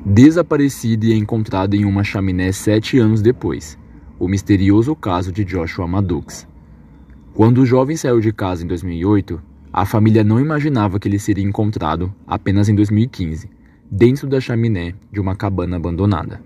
Desaparecida e encontrada em uma chaminé 7 anos depois. O misterioso caso de Joshua Maddox. Quando o jovem saiu de casa em 2008, a família não imaginava que ele seria encontrado apenas em 2015, dentro da chaminé de uma cabana abandonada.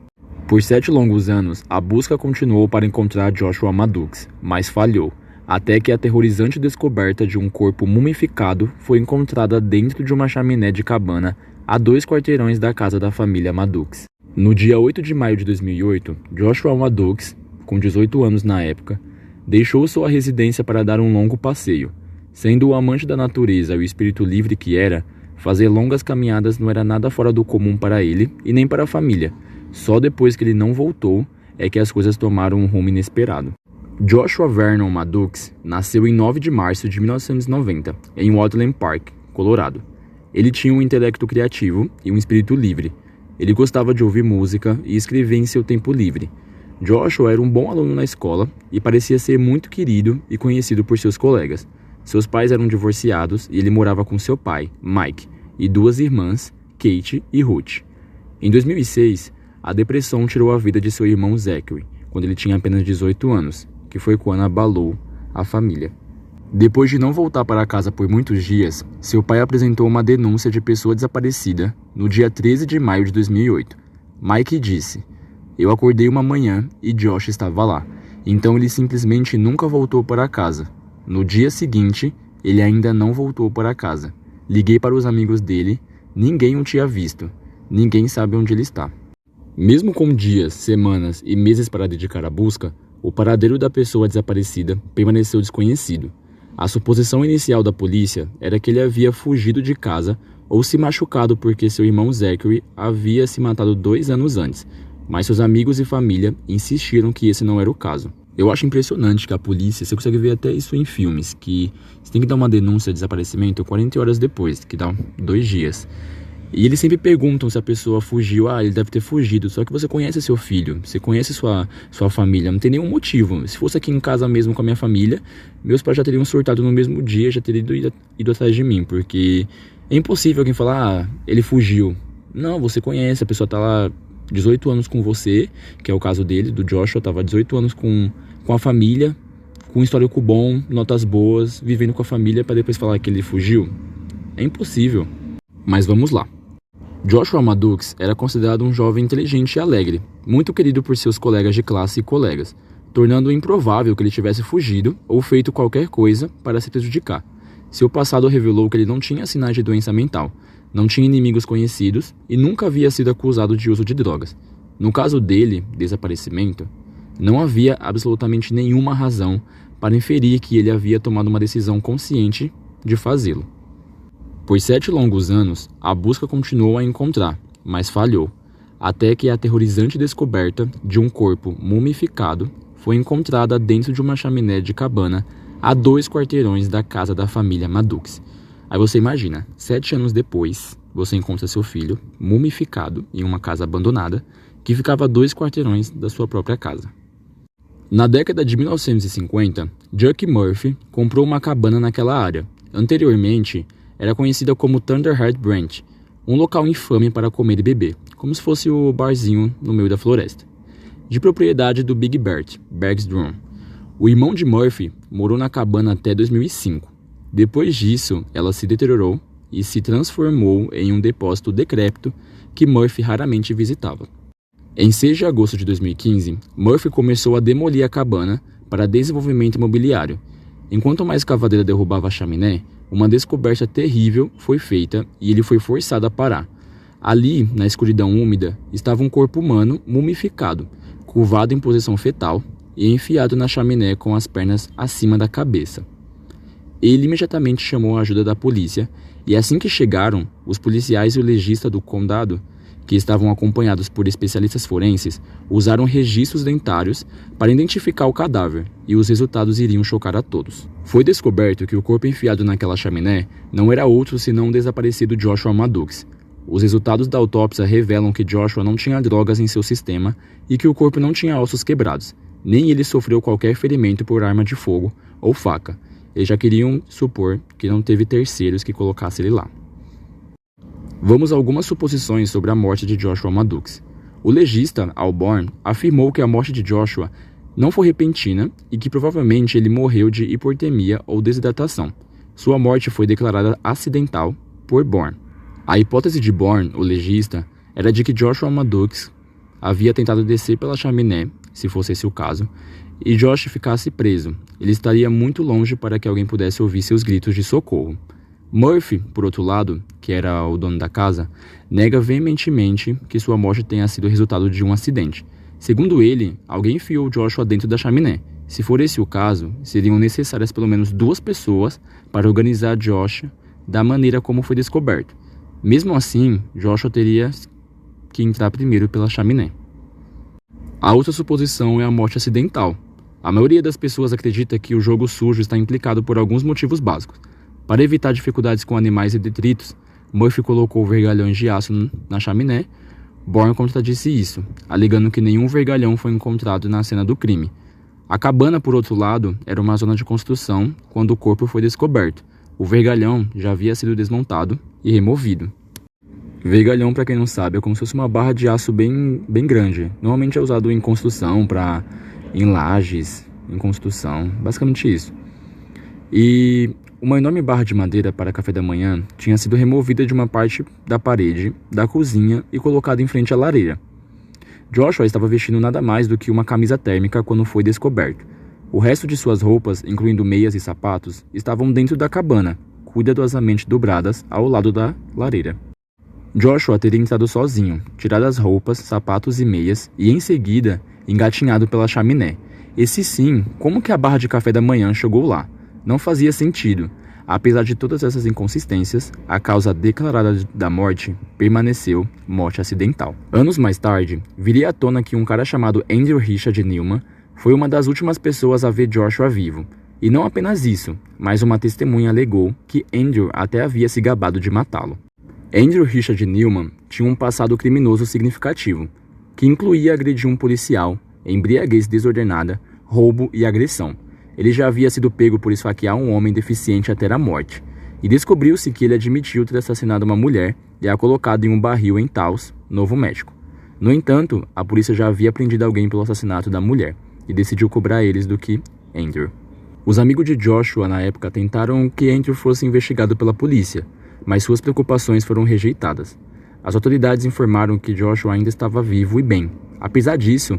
Por 7 longos anos, a busca continuou para encontrar Joshua Maddox, mas falhou, até que a aterrorizante descoberta de um corpo mumificado foi encontrada dentro de uma chaminé de cabana a 2 quarteirões da casa da família Maddox. No dia 8 de maio de 2008, Joshua Maddox, com 18 anos na época, deixou sua residência para dar um longo passeio. Sendo o amante da natureza e o espírito livre que era, fazer longas caminhadas não era nada fora do comum para ele e nem para a família. Só depois que ele não voltou é que as coisas tomaram um rumo inesperado. Joshua Vernon Maddox nasceu em 9 de março de 1990, em Woodland Park, Colorado. Ele tinha um intelecto criativo e um espírito livre. Ele gostava de ouvir música e escrever em seu tempo livre. Joshua era um bom aluno na escola e parecia ser muito querido e conhecido por seus colegas. Seus pais eram divorciados e ele morava com seu pai, Mike, e 2 irmãs, Kate e Ruth. Em 2006, a depressão tirou a vida de seu irmão Zachary, quando ele tinha apenas 18 anos, que foi quando abalou a família. Depois de não voltar para casa por muitos dias, seu pai apresentou uma denúncia de pessoa desaparecida no dia 13 de maio de 2008. Mike disse: "Eu acordei uma manhã e Josh estava lá, então ele simplesmente nunca voltou para casa. No dia seguinte, ele ainda não voltou para casa. Liguei para os amigos dele, ninguém o tinha visto, ninguém sabe onde ele está." Mesmo com dias, semanas e meses para dedicar à busca, o paradeiro da pessoa desaparecida permaneceu desconhecido. A suposição inicial da polícia era que ele havia fugido de casa ou se machucado porque seu irmão Zachary havia se matado 2 anos antes, mas seus amigos e família insistiram que esse não era o caso. Eu acho impressionante que a polícia, você consegue ver até isso em filmes, que você tem que dar uma denúncia de desaparecimento 40 horas depois, que dá 2 dias. E eles sempre perguntam se a pessoa fugiu. Ele deve ter fugido. Só que você conhece seu filho, você conhece sua família, não tem nenhum motivo. Se fosse aqui em casa mesmo com a minha família, meus pais já teriam surtado no mesmo dia, já teriam ido atrás de mim, porque é impossível alguém falar, ele fugiu. Não, você conhece, a pessoa tá lá 18 anos com você, que é o caso dele, do Joshua, tava 18 anos com a família, com um histórico bom, notas boas, vivendo com a família, para depois falar que ele fugiu. É impossível. Mas vamos lá. Joshua Maddox era considerado um jovem inteligente e alegre, muito querido por seus colegas de classe e colegas, tornando improvável que ele tivesse fugido ou feito qualquer coisa para se prejudicar. Seu passado revelou que ele não tinha sinais de doença mental, não tinha inimigos conhecidos e nunca havia sido acusado de uso de drogas. No caso dele, desaparecimento, não havia absolutamente nenhuma razão para inferir que ele havia tomado uma decisão consciente de fazê-lo. Por 7 longos anos, a busca continuou a encontrar, mas falhou, até que a aterrorizante descoberta de um corpo mumificado foi encontrada dentro de uma chaminé de cabana a 2 quarteirões da casa da família Maddox. Aí você imagina, 7 anos depois, você encontra seu filho mumificado em uma casa abandonada que ficava a 2 quarteirões da sua própria casa. Na década de 1950, Chuck Murphy comprou uma cabana naquela área. Anteriormente, era conhecida como Thunderheart Ranch, um local infame para comer e beber, como se fosse o barzinho no meio da floresta. De propriedade do Big Bert, Bergstrom. O irmão de Murphy morou na cabana até 2005. Depois disso, ela se deteriorou e se transformou em um depósito decrépito que Murphy raramente visitava. Em 6 de agosto de 2015, Murphy começou a demolir a cabana para desenvolvimento imobiliário. Enquanto uma escavadeira derrubava a chaminé, uma descoberta terrível foi feita e ele foi forçado a parar. Ali, na escuridão úmida, estava um corpo humano mumificado, curvado em posição fetal e enfiado na chaminé com as pernas acima da cabeça. Ele imediatamente chamou a ajuda da polícia e assim que chegaram, os policiais e o legista do condado, que estavam acompanhados por especialistas forenses, usaram registros dentários para identificar o cadáver, e os resultados iriam chocar a todos. Foi descoberto que o corpo enfiado naquela chaminé não era outro senão o desaparecido Joshua Maddox. Os resultados da autópsia revelam que Joshua não tinha drogas em seu sistema e que o corpo não tinha ossos quebrados, nem ele sofreu qualquer ferimento por arma de fogo ou faca. Eles já queriam supor que não teve terceiros que colocassem ele lá. Vamos a algumas suposições sobre a morte de Joshua Maddox. O legista, Al Born, afirmou que a morte de Joshua não foi repentina e que provavelmente ele morreu de hipotermia ou desidratação. Sua morte foi declarada acidental por Born. A hipótese de Born, o legista, era de que Joshua Maddox havia tentado descer pela chaminé, se fosse esse o caso, e Josh ficasse preso. Ele estaria muito longe para que alguém pudesse ouvir seus gritos de socorro. Murphy, por outro lado, que era o dono da casa, nega veementemente que sua morte tenha sido resultado de um acidente. Segundo ele, alguém enfiou Joshua dentro da chaminé. Se for esse o caso, seriam necessárias pelo menos 2 pessoas para organizar Josh da maneira como foi descoberto. Mesmo assim, Joshua teria que entrar primeiro pela chaminé. A outra suposição é a morte acidental. A maioria das pessoas acredita que o jogo sujo está implicado por alguns motivos básicos. Para evitar dificuldades com animais e detritos, Murphy colocou vergalhões de aço na chaminé. Born contradisse isso, alegando que nenhum vergalhão foi encontrado na cena do crime. A cabana, por outro lado, era uma zona de construção quando o corpo foi descoberto. O vergalhão já havia sido desmontado e removido. Vergalhão, para quem não sabe, é como se fosse uma barra de aço bem grande. Normalmente é usado em construção, em lajes, em construção, basicamente isso. E uma enorme barra de madeira para café da manhã tinha sido removida de uma parte da parede da cozinha e colocada em frente à lareira. Joshua estava vestindo nada mais do que uma camisa térmica quando foi descoberto. O resto de suas roupas, incluindo meias e sapatos, estavam dentro da cabana, cuidadosamente dobradas ao lado da lareira. Joshua teria entrado sozinho, tirado as roupas, sapatos e meias e, em seguida, engatinhado pela chaminé. E se sim, como que a barra de café da manhã chegou lá? Não fazia sentido. Apesar de todas essas inconsistências, a causa declarada da morte permaneceu morte acidental. Anos mais tarde, viria à tona que um cara chamado Andrew Richard Newman foi uma das últimas pessoas a ver Joshua vivo. E não apenas isso, mas uma testemunha alegou que Andrew até havia se gabado de matá-lo. Andrew Richard Newman tinha um passado criminoso significativo, que incluía agredir um policial, embriaguez desordenada, roubo e agressão. Ele já havia sido pego por esfaquear um homem deficiente até a morte, e descobriu-se que ele admitiu ter assassinado uma mulher e a colocado em um barril em Taos, Novo México. No entanto, a polícia já havia prendido alguém pelo assassinato da mulher, e decidiu cobrar eles do que Andrew. Os amigos de Joshua na época tentaram que Andrew fosse investigado pela polícia, mas suas preocupações foram rejeitadas. As autoridades informaram que Joshua ainda estava vivo e bem. Apesar disso,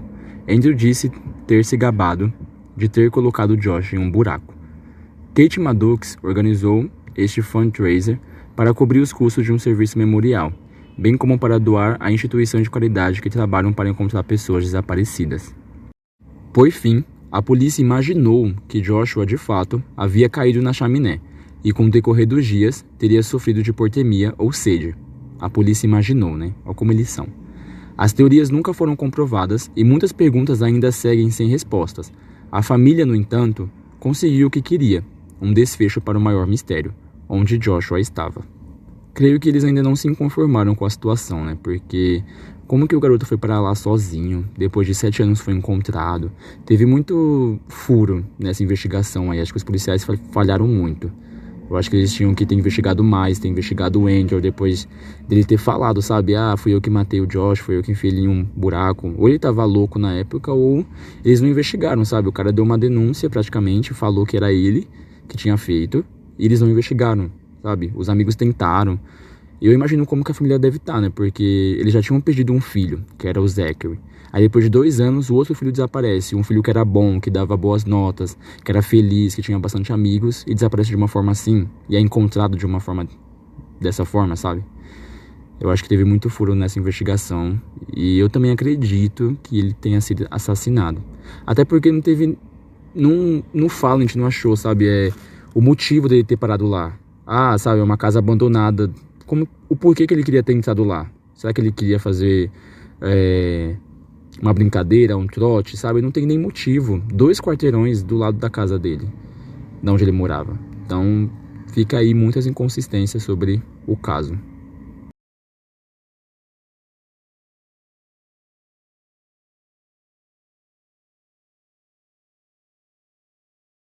Andrew disse ter se gabado de ter colocado Josh em um buraco. Kate Maddox organizou este fundraiser para cobrir os custos de um serviço memorial, bem como para doar a instituições de caridade que trabalham para encontrar pessoas desaparecidas. Por fim, a polícia imaginou que Joshua de fato havia caído na chaminé e, com o decorrer dos dias, teria sofrido de hipotermia ou sede. A polícia imaginou, né? Olha como eles são. As teorias nunca foram comprovadas e muitas perguntas ainda seguem sem respostas. A família, no entanto, conseguiu o que queria, um desfecho para o maior mistério, onde Joshua estava. Creio que eles ainda não se conformaram com a situação, né? Porque como que o garoto foi para lá sozinho, depois de 7 anos foi encontrado? Teve muito furo nessa investigação aí, acho que os policiais falharam muito. Eu acho que eles tinham que ter investigado mais, ter investigado o Andrew depois dele ter falado, sabe? Ah, fui eu que matei o Josh, fui eu que enfiei ele em um buraco. Ou ele tava louco na época, ou eles não investigaram, sabe? O cara deu uma denúncia praticamente, falou que era ele que tinha feito, e eles não investigaram, sabe? Os amigos tentaram. Eu imagino como que a família deve estar, né? Porque eles já tinham perdido um filho, que era o Zachary. Aí depois de 2 anos, o outro filho desaparece. Um filho que era bom, que dava boas notas, que era feliz, que tinha bastante amigos, e desaparece de uma forma assim, e é encontrado de uma forma dessa forma, sabe? Eu acho que teve muito furo nessa investigação, e eu também acredito que ele tenha sido assassinado. Até porque não teve, não fala, a gente não achou, sabe? O motivo dele ter parado lá. Ah, sabe, é uma casa abandonada. O porquê que ele queria ter entrado lá? Será que ele queria fazer uma brincadeira, um trote, sabe? Não tem nem motivo. 2 quarteirões do lado da casa dele, de onde ele morava. Então, fica aí muitas inconsistências sobre o caso.